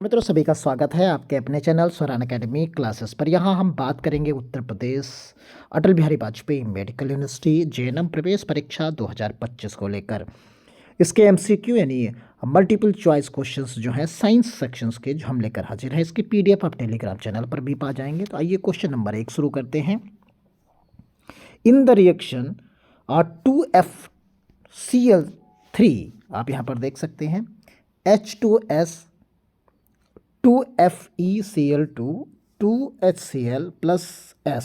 मित्रों सभी का स्वागत है आपके अपने चैनल स्वरान एकेडमी क्लासेस पर। यहाँ हम बात करेंगे Uttar Pradesh Atal Bihari Vajpayee medical university JNM प्रवेश परीक्षा 2025 को लेकर इसके एमसीक्यू यानी मल्टीपल चॉइस क्वेश्चंस जो हैं साइंस सेक्शंस के जो हम लेकर हाजिर हैं। इसकी पीडीएफ आप टेलीग्राम चैनल पर भी पा जाएंगे। तो आइए क्वेश्चन नंबर 1 शुरू करते हैं। इन द रिएक्शन 2FCl3 आप यहाँ पर देख सकते हैं H2S 2FeCl2 2HCl plus S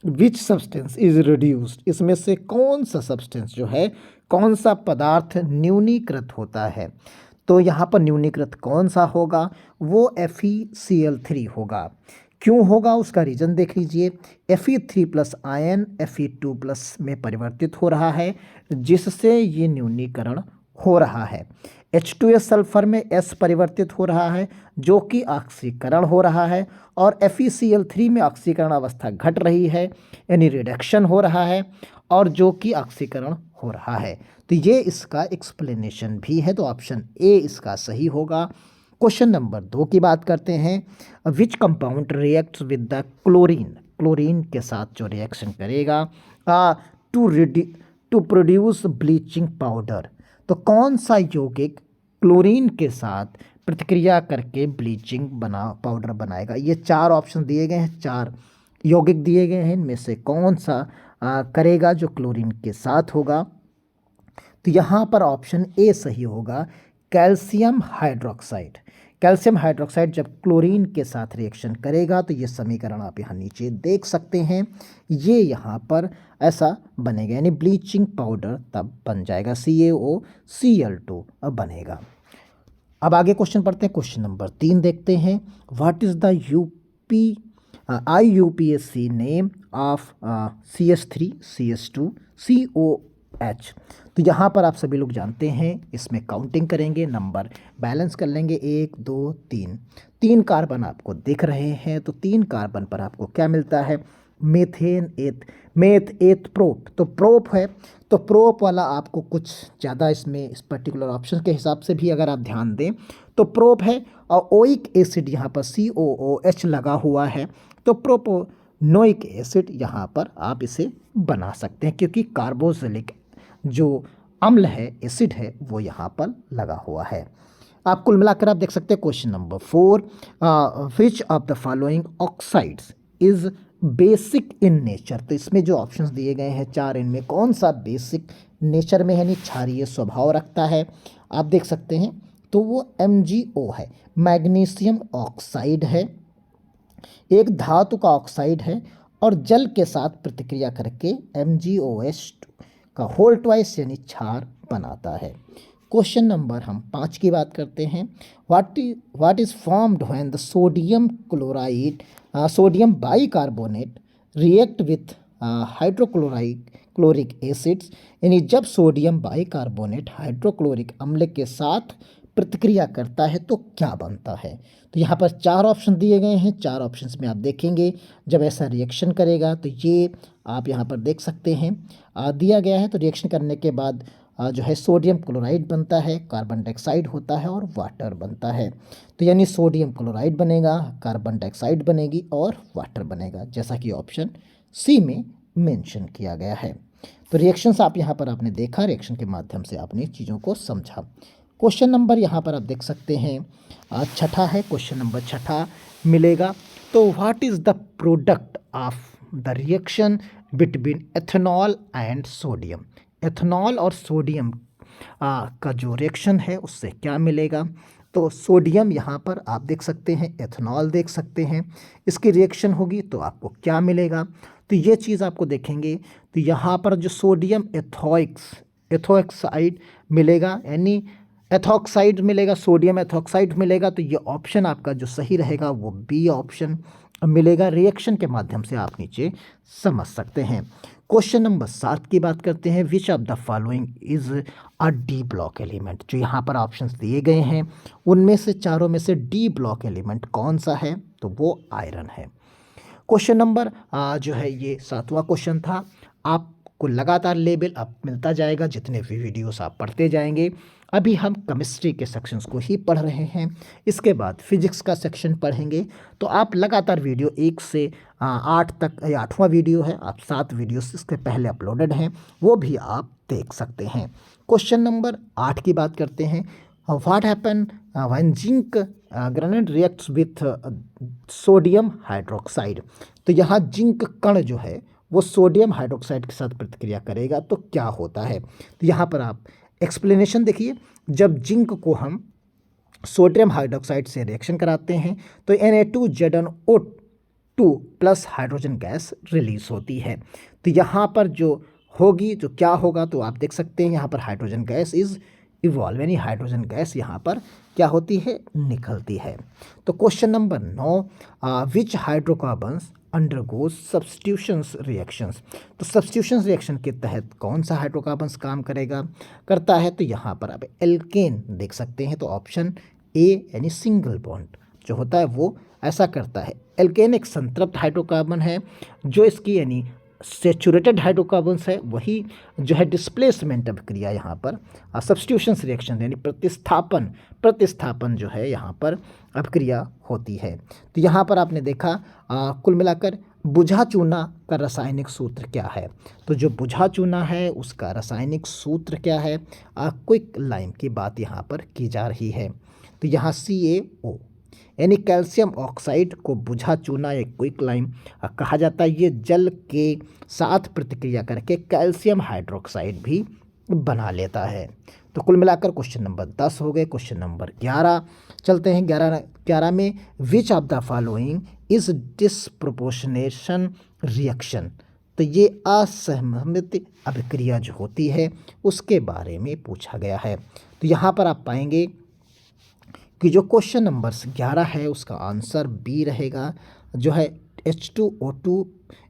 which substance is reduced, इसमें से कौन सा सब्सटेंस जो है कौन सा पदार्थ न्यूनीकृत होता है। तो यहाँ पर न्यूनीकृत कौन सा होगा, वो FeCl3 होगा। क्यों होगा उसका रीज़न देख लीजिए। Fe3 plus ion Fe2 plus में परिवर्तित हो रहा है जिससे ये न्यूनीकरण हो रहा है। H2S सल्फर में S परिवर्तित हो रहा है जो कि ऑक्सीकरण हो रहा है और FeCl3 में ऑक्सीकरण अवस्था घट रही है यानी रिडक्शन हो रहा है और जो कि ऑक्सीकरण हो रहा है। तो ये इसका एक्सप्लेनेशन भी है। तो ऑप्शन ए इसका सही होगा। क्वेश्चन नंबर 2 की बात करते हैं। Which compound reacts with the chlorine, chlorine के साथ जो रिएक्शन करेगा टू प्रोड्यूस ब्लीचिंग पाउडर। तो कौन सा यौगिक क्लोरीन के साथ प्रतिक्रिया करके ब्लीचिंग पाउडर बनाएगा। ये 4 ऑप्शन दिए गए हैं, 4 यौगिक दिए गए हैं। इनमें से कौन सा करेगा जो क्लोरीन के साथ होगा। तो यहाँ पर ऑप्शन ए सही होगा, कैल्शियम हाइड्रोक्साइड। कैल्शियम हाइड्रोक्साइड जब क्लोरीन के साथ रिएक्शन करेगा तो ये समीकरण आप यहाँ नीचे देख सकते हैं। ये यहाँ पर ऐसा बनेगा यानी ब्लीचिंग पाउडर तब बन जाएगा, CaOCl2 अब बनेगा। अब आगे क्वेश्चन पढ़ते हैं। क्वेश्चन नंबर 3 देखते हैं। What is the IUPAC name of CH3 CH2 COH। तो यहाँ पर आप सभी लोग जानते हैं, इसमें काउंटिंग करेंगे, नंबर बैलेंस कर लेंगे 1 2 3। 3 कार्बन आपको दिख रहे हैं। तो 3 कार्बन पर आपको क्या मिलता है, मेथेन मेथ एथ प्रोप। तो प्रोप है तो प्रोप वाला आपको कुछ ज़्यादा इसमें इस पर्टिकुलर ऑप्शन के हिसाब से भी अगर आप ध्यान दें तो प्रोप है और ओइक एसिड यहाँ पर COOH लगा हुआ है तो प्रोपोनोइक एसिड यहाँ पर आप इसे बना सकते हैं क्योंकि कार्बोक्सिलिक जो अम्ल है, एसिड है, वो यहाँ पर लगा हुआ है। आप कुल मिलाकर आप देख सकते हैं। Question number 4, which of the following oxides is basic in nature. तो इसमें जो ऑप्शंस दिए गए हैं 4, इनमें कौन सा बेसिक नेचर में यानी क्षारीय स्वभाव रखता है आप देख सकते हैं। तो वो MgO है, मैग्नीशियम ऑक्साइड है, एक धातु का ऑक्साइड है और जल के साथ प्रतिक्रिया करके MgOH का होल ट्वाइस यानी क्षार बनाता है। क्वेश्चन नंबर हम 5 की बात करते हैं। What is formed when the sodium bicarbonate react with hydrochloric acids, यानी जब सोडियम बाइकार्बोनेट हाइड्रोक्लोरिक अम्ल के साथ प्रतिक्रिया करता है तो क्या बनता है। तो यहाँ पर 4 ऑप्शन दिए गए हैं। 4 ऑप्शंस में आप देखेंगे जब ऐसा रिएक्शन करेगा तो ये आप यहाँ पर देख सकते हैं दिया गया है। तो रिएक्शन करने के बाद जो है सोडियम क्लोराइड बनता है, कार्बन डाइऑक्साइड होता है और वाटर बनता है। तो यानी सोडियम क्लोराइड बनेगा, कार्बन डाइऑक्साइड बनेगी और वाटर बनेगा, जैसा कि ऑप्शन सी में मेंशन किया गया है। तो रिएक्शंस आप यहाँ पर आपने देखा, रिएक्शन के माध्यम से आपने चीज़ों को समझा। क्वेश्चन नंबर यहाँ पर आप देख सकते हैं छठा है। क्वेश्चन नंबर 6 मिलेगा। तो what is the product of the reaction between ethanol and sodium. Ethanol और सोडियम का जो रिएक्शन है उससे क्या मिलेगा। तो सोडियम यहाँ पर आप देख सकते हैं, एथेनॉल देख सकते हैं, इसकी रिएक्शन होगी तो आपको क्या मिलेगा। तो ये चीज़ आपको देखेंगे। तो यहाँ पर जो सोडियम एथोक्साइड मिलेगा यानी एथॉक्साइड मिलेगा, सोडियम एथॉक्साइड मिलेगा। तो ये ऑप्शन आपका जो सही रहेगा वो बी ऑप्शन मिलेगा। रिएक्शन के माध्यम से आप नीचे समझ सकते हैं। क्वेश्चन नंबर 7 की बात करते हैं। Which of the following is a D block element. जो यहाँ पर ऑप्शंस दिए गए हैं उनमें से चारों में से डी ब्लॉक एलिमेंट कौन सा है, तो वो आयरन है। क्वेश्चन नंबर जो है ये 7वां क्वेश्चन था। आपको लगातार लेवल अप मिलता जाएगा जितने भी वीडियोस आप पढ़ते जाएंगे। अभी हम केमिस्ट्री के सेक्शंस को ही पढ़ रहे हैं, इसके बाद फिजिक्स का सेक्शन पढ़ेंगे। तो आप लगातार वीडियो 1 से 8 तक, ये 8वां वीडियो है, आप 7 वीडियोस इसके पहले अपलोडेड हैं, वो भी आप देख सकते हैं। क्वेश्चन नंबर 8 की बात करते हैं। What happen when zinc granite reacts with sodium hydroxide. तो यहाँ जिंक कण जो है वो सोडियम हाइड्रोक्साइड के साथ प्रतिक्रिया करेगा तो क्या होता है। तो यहाँ पर आप एक्सप्लेनेशन देखिए, जब जिंक को हम सोडियम हाइड्रोक्साइड से रिएक्शन कराते हैं तो Na2ZnO2 plus hydrogen gas release होती है। तो यहाँ पर जो होगी, जो क्या होगा, तो आप देख सकते हैं यहाँ पर हाइड्रोजन गैस इज इवॉल्व, यानी हाइड्रोजन गैस यहाँ पर क्या होती है, निकलती है। तो क्वेश्चन नंबर 9, विच हाइड्रोकार्बन्स अंडरगोज सब्स्टिट्यूशंस रिएक्शंस। तो सब्स्टिट्यूशंस रिएक्शन के तहत कौन सा हाइड्रोकार्बन्स काम करता है। तो यहाँ पर आप एल्केन देख सकते हैं, तो ऑप्शन ए यानी सिंगल बॉन्ड जो होता है वो ऐसा करता है। एल्केन एक संतृप्त हाइड्रोकार्बन है, जो इसकी यानी सेचुरेटेड हाइड्रोकार्बन्स है वही जो है डिस्प्लेसमेंट अभिक्रिया यहाँ पर सब्स्टिट्यूशंस रिएक्शन यानी प्रतिस्थापन जो है यहाँ पर अभिक्रिया होती है। तो यहाँ पर आपने देखा कुल मिलाकर बुझा चूना का रासायनिक सूत्र क्या है। तो जो बुझा चूना है उसका रासायनिक सूत्र क्या है, क्विक लाइम की बात यहाँ पर की जा रही है। तो यहाँ CaO यानी कैल्शियम ऑक्साइड को बुझा चूना या क्विक लाइम कहा जाता है। ये जल के साथ प्रतिक्रिया करके कैल्शियम हाइड्रोक्साइड भी बना लेता है। तो कुल मिलाकर क्वेश्चन नंबर 10 हो गए। क्वेश्चन नंबर 11 चलते हैं। 11 में which of the following is disproportionation reaction. तो ये असहमत अभिक्रिया जो होती है उसके बारे में पूछा गया है। तो यहाँ पर आप पाएंगे कि जो क्वेश्चन नंबर 11 है उसका आंसर बी रहेगा, जो है H2O2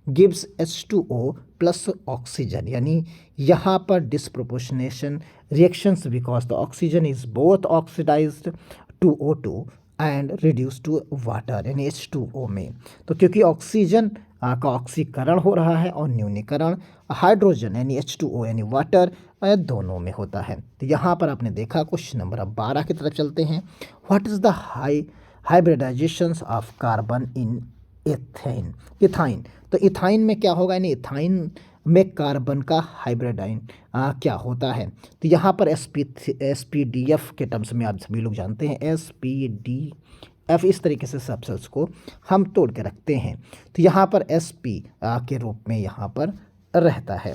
gives H2O plus oxygen, यानी यहाँ पर disproportionation reactions because the oxygen is both oxidized to O2 and reduce to water यानी H2O में। तो क्योंकि ऑक्सीजन का ऑक्सीकरण हो रहा है और न्यूनीकरण हाइड्रोजन यानी H2O यानी वाटर दोनों में होता है। तो यहाँ पर आपने देखा। क्वेश्चन नंबर 12 की तरफ चलते हैं। What is the hybridizations of carbon in ethyne. तो इथाइन में क्या होगा, यानी इथाइन में कार्बन का हाइब्रिडाइन क्या होता है। तो यहाँ पर SPDF के टर्म्स में आप सभी लोग जानते हैं, SPDF इस तरीके से सबसेल्स को हम तोड़ के रखते हैं। तो यहाँ पर SP के रूप में यहाँ पर रहता है।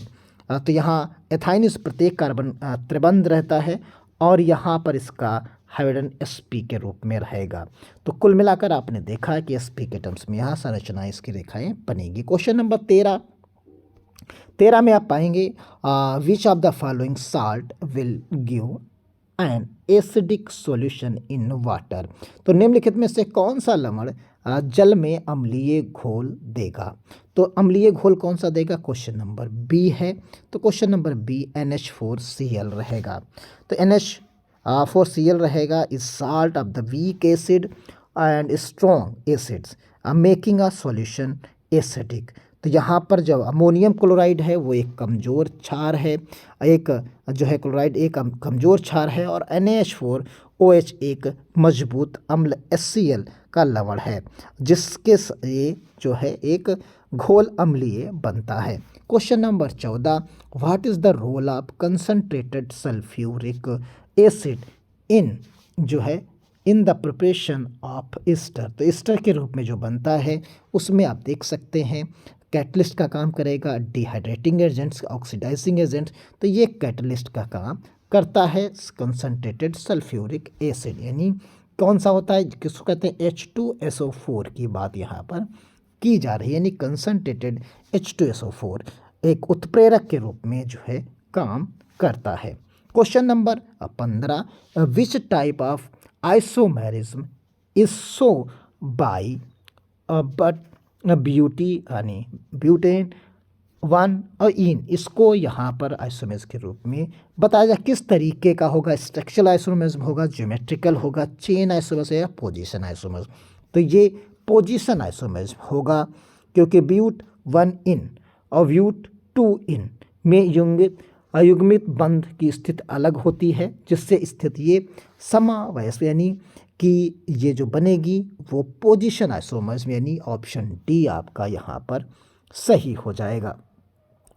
तो यहाँ एथाइन इस प्रत्येक कार्बन त्रिबंध रहता है और यहाँ पर इसका हाइड्रोजन SP के रूप में रहेगा। तो कुल मिलाकर आपने देखा कि SP के टर्म्स में यहाँ संरचना इसकी रेखाएं बनेगी। क्वेश्चन नंबर 13 में आप पाएंगे which of the following salt will give an acidic solution in water. तो निम्नलिखित में से कौन सा लवण जल में अम्लीय घोल देगा। तो अम्लीय घोल कौन सा देगा, क्वेश्चन नंबर बी है। तो क्वेश्चन नंबर बी NH4Cl रहेगा। तो NH4Cl रहेगा is salt of the weak acid and strong acids making a solution acidic. तो यहाँ पर जो अमोनियम क्लोराइड है वो एक कमज़ोर क्षार है, एक जो है क्लोराइड एक कमज़ोर क्षार है, और NaH4OH एक मजबूत अम्ल HCl का लवण है, जिसके ये जो है एक घोल अम्लीय बनता है। Question number 14, what is the role of concentrated sulphuric acid in जो है in the preparation of ester. तो ईस्टर के रूप में जो बनता है उसमें आप देख सकते हैं कैटलिस्ट का काम करेगा, डिहाइड्रेटिंग एजेंट्स, ऑक्सीडाइजिंग एजेंट्स। तो ये कैटलिस्ट का काम करता है कंसनट्रेटेड सल्फ्यूरिक एसिड, यानी कौन सा होता है, किसको कहते हैं, H2SO4 की बात यहाँ पर की जा रही है, यानी कंसनट्रेटेड H2SO4 एक उत्प्रेरक के रूप में जो है काम करता है। Question number 15, which type of isomerism is so by but butane 1 और इन, इसको यहाँ पर आइसोमेरिज्म के रूप में बताया जाए। किस तरीके का होगा, स्ट्रक्चरल आइसोमेरिज्म होगा, ज्योमेट्रिकल होगा, चेन आइसोमेरिज्म या पोजीशन आइसोमेरिज्म। तो ये पोजीशन आइसोमेरिज्म होगा, क्योंकि ब्यूट 1 इन और ब्यूट 2 इन में युंग अयुग्मित बंध की स्थिति अलग होती है, जिससे स्थिति ये समावयस्व यानी कि ये जो बनेगी वो पोजीशन आइसोमर्स में, यानी ऑप्शन डी आपका यहाँ पर सही हो जाएगा।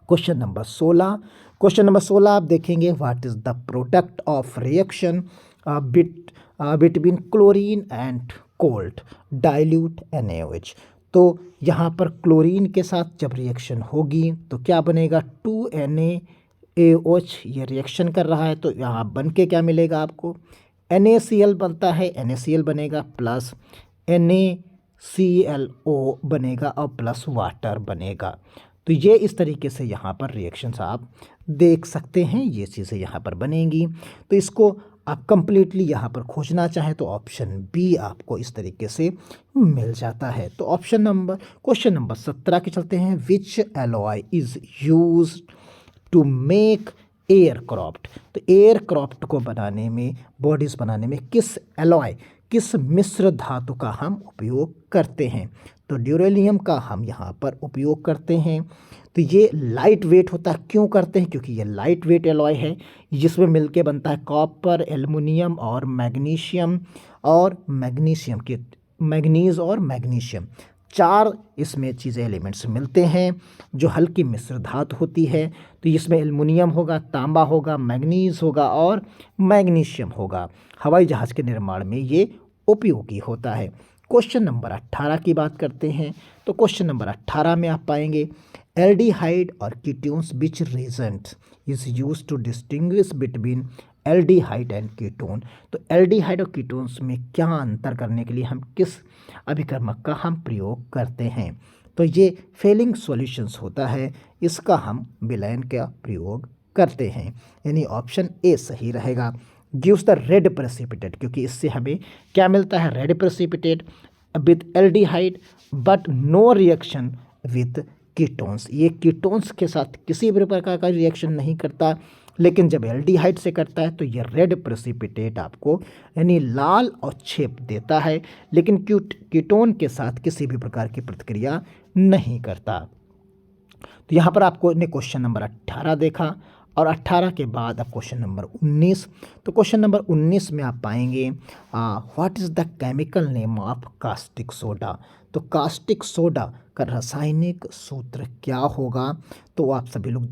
Question number 16। क्वेश्चन नंबर 16 आप देखेंगे, what is the product of reaction between chlorine and cold dilute NaOH। तो यहाँ पर क्लोरीन के साथ जब रिएक्शन होगी तो क्या बनेगा, 2NaOH ये रिएक्शन कर रहा है, तो यहाँ बन के क्या मिलेगा आपको, NaCl बनता है, NaCl बनेगा प्लस NaClO बनेगा और प्लस वाटर बनेगा। तो ये इस तरीके से यहाँ पर रिएक्शंस आप देख सकते हैं, ये चीज़ें यहाँ पर बनेंगी। तो इसको आप कंप्लीटली यहाँ पर खोजना चाहें तो ऑप्शन बी आपको इस तरीके से मिल जाता है। तो क्वेश्चन नंबर 17 के चलते हैं, which alloy is use to make aircraft. तो एयरक्राफ्ट को बनाने में, बॉडीज़ बनाने में किस मिश्र धातु का हम उपयोग करते हैं, तो ड्यूरेलियम का हम यहाँ पर उपयोग करते हैं। तो ये लाइट वेट होता है, क्यों करते हैं, क्योंकि ये लाइट वेट एलॉय है, जिसमें मिलके बनता है कॉपर, एल्युमिनियम और मैग्नीशियम, मैग्नीज़ और मैग्नीशियम, 4 इसमें चीज़ें एलिमेंट्स मिलते हैं जो हल्की मिश्र धातु होती है। तो इसमें एल्युमिनियम होगा, तांबा होगा, मैग्नीज़ होगा और मैग्नीशियम होगा। हवाई जहाज़ के निर्माण में ये उपयोगी होता है। क्वेश्चन नंबर 18 की बात करते हैं। तो क्वेश्चन नंबर 18 में आप पाएंगे, एल्डिहाइड और ketones which reagent is use to distinguish between aldehyde and ketone. तो एल्डिहाइड और कीटोन्स में क्या अंतर करने के लिए हम किस अभिकर्मक का हम प्रयोग करते हैं, तो ये फेलिंग सॉल्यूशंस होता है, इसका हम विलयन का प्रयोग करते हैं, यानी ऑप्शन ए सही रहेगा। गिव्स द रेड प्रेसिपिटेट, क्योंकि इससे हमें क्या मिलता है, red precipitate with aldehyde but no reaction with ketones. ये कीटोन्स के साथ किसी भी प्रकार का रिएक्शन नहीं करता, लेकिन जब एल्डिहाइड से करता है तो ये रेड प्रेसिपिटेट आपको यानी लाल अवक्षेप देता है, लेकिन कीटोन के साथ किसी भी प्रकार की प्रतिक्रिया नहीं करता। तो यहाँ पर आपको ने क्वेश्चन नंबर 18 देखा, और 18 के बाद अब क्वेश्चन नंबर 19। तो क्वेश्चन नंबर 19 में आप पाएंगे, what is the chemical name of caustic soda. तो कास्टिक सोडा का रासायनिक सूत्र क्या होगा, तो आप सभी लोग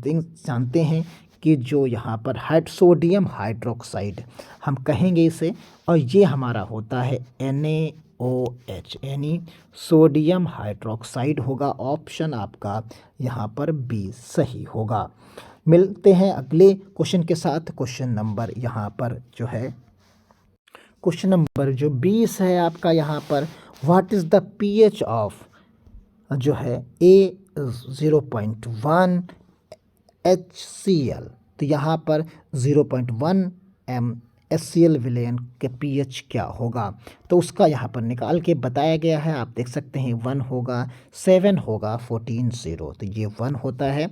जानते हैं कि जो यहाँ पर सोडियम हाइड्रोक्साइड हम कहेंगे इसे, और ये हमारा होता है NaOH यानी सोडियम हाइड्रोक्साइड होगा। ऑप्शन आपका यहाँ पर बी सही होगा। मिलते हैं अगले क्वेश्चन के साथ। क्वेश्चन नंबर यहाँ पर जो है, क्वेश्चन नंबर जो 20 है आपका यहाँ पर, what is the pH of जो है A0.1 HCl। तो यहाँ पर 0.1 HCl विलयन के pH क्या होगा, तो उसका यहाँ पर निकाल के बताया गया है। आप देख सकते हैं 1 होगा, 7 होगा, 14 0। तो ये 1 होता है।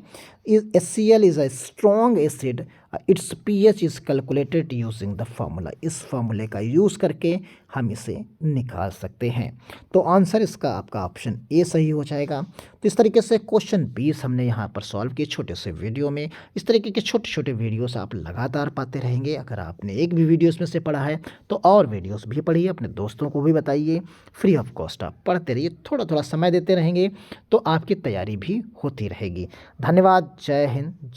HCl is a strong acid, it's pH is calculated using the formula. इस फार्मूले का यूज़ करके हम इसे निकाल सकते हैं। तो आंसर इसका आपका ऑप्शन ए सही हो जाएगा। तो इस तरीके से क्वेश्चन 20 हमने यहाँ पर सॉल्व किए छोटे से वीडियो में। इस तरीके के छोटे छोटे वीडियोस आप लगातार पाते रहेंगे। अगर आपने एक भी वीडियो इसमें से पढ़ा है तो और वीडियोस भी पढ़िए, अपने दोस्तों को भी बताइए। फ्री ऑफ कॉस्ट आप पढ़ते रहिए, थोड़ा थोड़ा समय देते रहेंगे तो आपकी तैयारी भी होती रहेगी। धन्यवाद। जय हिंद, जय